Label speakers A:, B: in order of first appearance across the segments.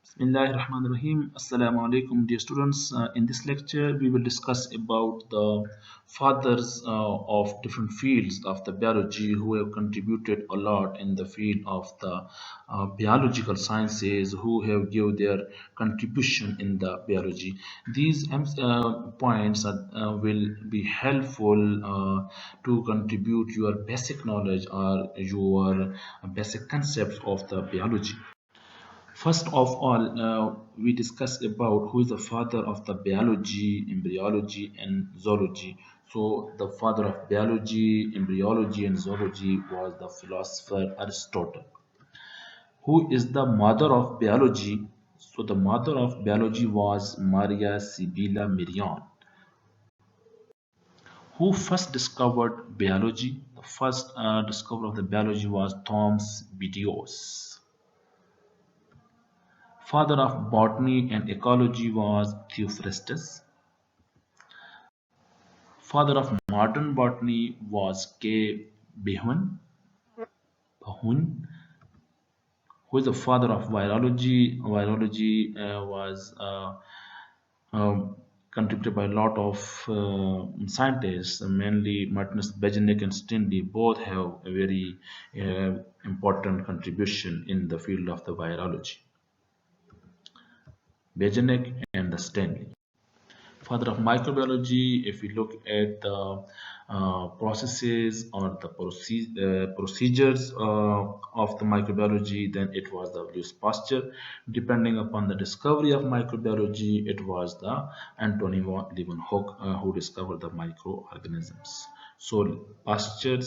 A: Bismillahirrahmanirrahim. Assalamu alaikum, dear students. In this lecture, we will discuss about the fathers of different fields of the biology who have contributed a lot in the field of the biological sciences, who have given their contribution in the biology. These points will be helpful to contribute your basic knowledge or your basic concepts of the biology. First of all, we discuss about who is the father of the biology, embryology, and zoology. So, the father of biology, embryology, and zoology was the philosopher Aristotle. Who is the mother of biology? So, the mother of biology was Maria Sibylla Merian. Who first discovered biology? The first discoverer of the biology was Thomas Bedios. Father of botany and ecology was Theophrastus. Father of modern botany was K. Behun, who is the father of virology. Virology was contributed by a lot of scientists, mainly Martinus, Bejanek, and Stanley. Both have a very important contribution in the field of the virology. Bejanek and the Stanley. Father of microbiology, if we look at the processes or the procedures of the microbiology, then it was the Louis Pasteur. Depending upon the discovery of microbiology, it was the Anthony von Leeuwenhoek who discovered the microorganisms. So Pasteur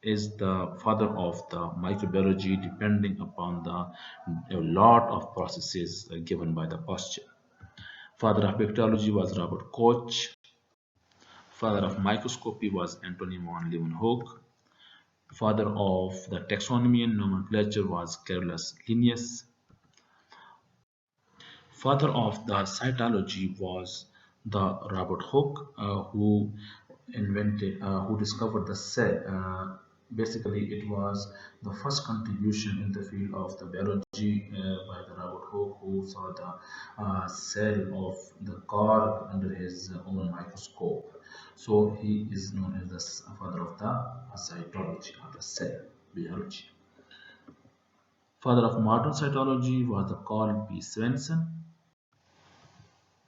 A: is the father of the microbiology, depending upon a lot of processes given by the Pasteur. Father of bacteriology was Robert Koch. Father of microscopy was Antony von Leeuwenhoek. Father of the taxonomy and nomenclature was Carolus Linnaeus. Father of the cytology was the Robert Hooke, who discovered the cell. Basically, it was the first contribution in the field of the biology by the Robert Hooke, who saw the cell of the cork under his own microscope. So he is known as the father of the cytology or the cell biology. Father of modern cytology was the Carl P. Svensson.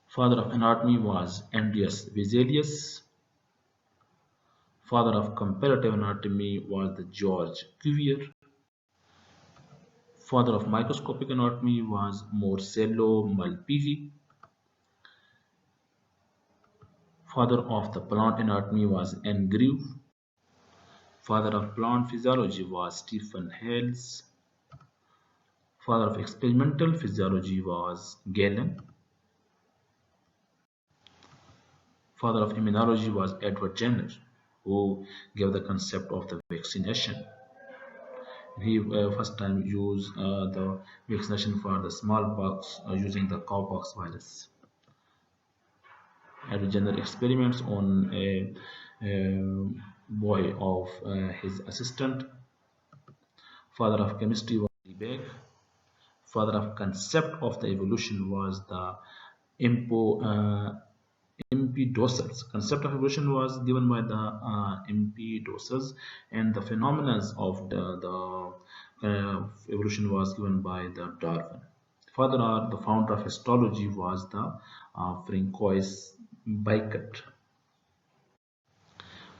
A: Father of anatomy was Andreas Vesalius. Father of comparative anatomy was the George Cuvier. Father of microscopic anatomy was Marcello Malpighi. Father of the plant anatomy was N. Greve. Father of plant physiology was Stephen Hales. Father of experimental physiology was Galen. Father of immunology was Edward Jenner, who gave the concept of the vaccination. He first time used the vaccination for the smallpox using the cowpox virus. Edward Jenner experiments on a boy of his assistant. Father of chemistry was Lebesgue. Father of concept of the evolution was the Empedocles. Concept of evolution was given by the Empedocles, and the phenomena of the evolution was given by the Darwin. Further, the founder of histology was the Francois Bacot.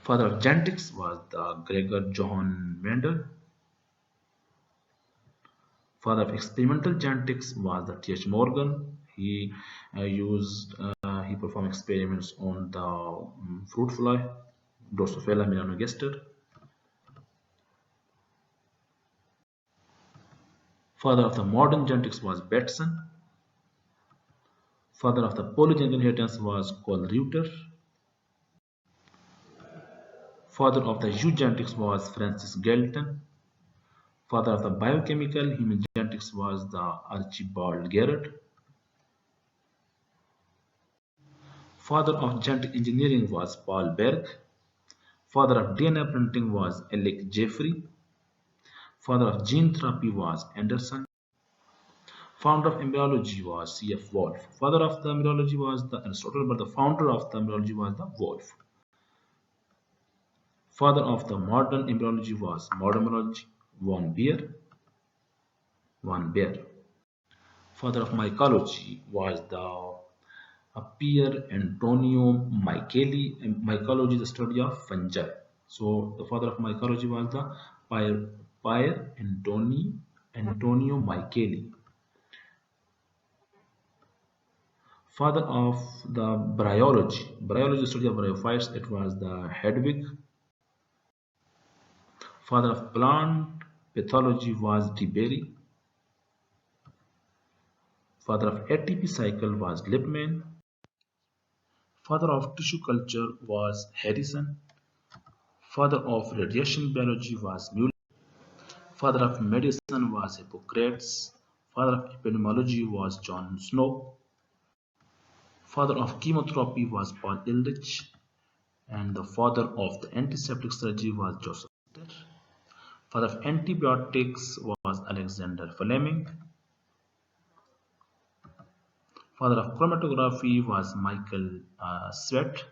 A: Father of genetics was the Gregor Johann Mendel. Father of experimental genetics was the T.H. Morgan. He performed experiments on the fruit fly, Drosophila melanogaster. Father of the modern genetics was Batson. Father of the polygenic inheritance was Kohlreuter. Father of the eugenetics was Francis Galton. Father of the biochemical human genetics was the Archibald Garrett. Father of genetic engineering was Paul Berg. Father of DNA printing was Alec Jeffrey. Father of gene therapy was Anderson. Founder of embryology was C.F. Wolf. Father of the embryology was the Aristotle, but the founder of the embryology was the Wolf. Father of the modern embryology was modern embryology, Von Baer. Father of mycology was the Pier Antonio Micheli. Mycology is the study of fungi. So the father of mycology was the Pier Antonio Micheli. Father of the bryology is the study of bryophytes. It was the Hedwig. Father of plant pathology was DeBerry. Father of ATP cycle was Lippmann. Father of tissue culture was Harrison. Father of radiation biology was Mueller. Father of medicine was Hippocrates. Father of epidemiology was John Snow. Father of chemotherapy was Paul Ehrlich. And the father of the antiseptic surgery was Joseph Lister. Father of antibiotics was Alexander Fleming. Father of chromatography was Michael Sweat.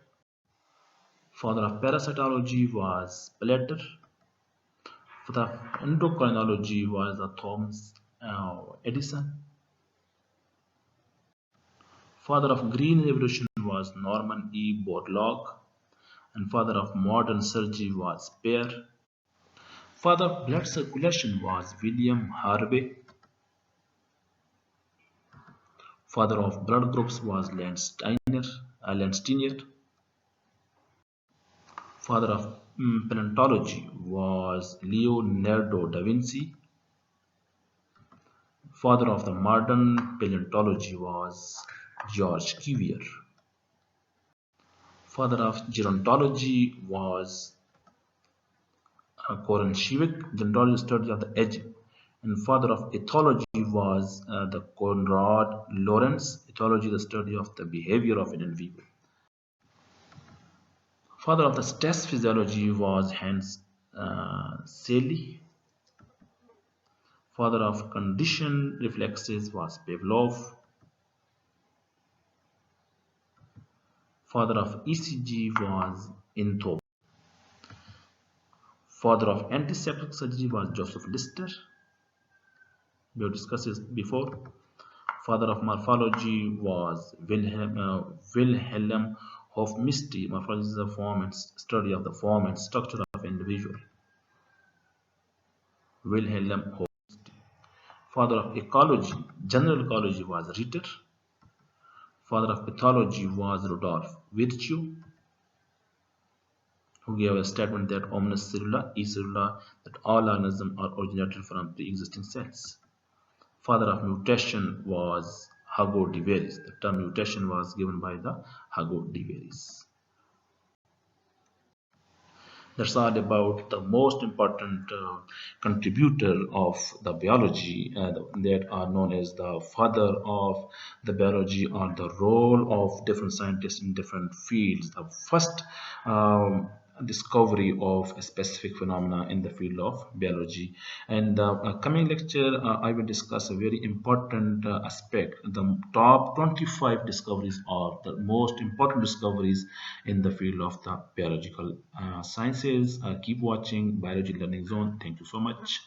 A: Father of parasitology was Platter. Father of endocrinology was Thomas Edison. Father of green revolution was Norman E. Borlaug. And father of modern surgery was Pear. Father of blood circulation was William Harvey. Father of blood groups was Landsteiner. Father of paleontology was Leonardo da Vinci. Father of the modern paleontology was George Cuvier. Father of gerontology was Koren Shivik. Gerontology study of the edge. And father of ethology was the Konrad Lorenz. Ethology, the study of the behavior of an individual. Father of the stress physiology was Hans Selye. Father of conditioned reflexes was Pavlov. Father of ECG was Intho. Father of antiseptic surgery was Joseph Lister. We have discussed this before. Father of morphology was Wilhelm Hofmeister. Morphology is the form and study of the form and structure of individual. Wilhelm Hofmeister. Father of ecology, general ecology was Ritter. Father of pathology was Rudolf Virchow, who gave a statement that omnis cellula is cellula, that all organisms are originated from pre-existing cells. Father of mutation was Hugo de Veris. The term mutation was given by the Hugo de Veris. That's all about the most important contributor of the biology that are known as the father of the biology, or the role of different scientists in different fields. The first discovery of a specific phenomena in the field of biology. And the coming lecture, I will discuss a very important aspect. The top 25 discoveries are the most important discoveries in the field of the biological sciences. Keep watching Biology Learning Zone. Thank you so much.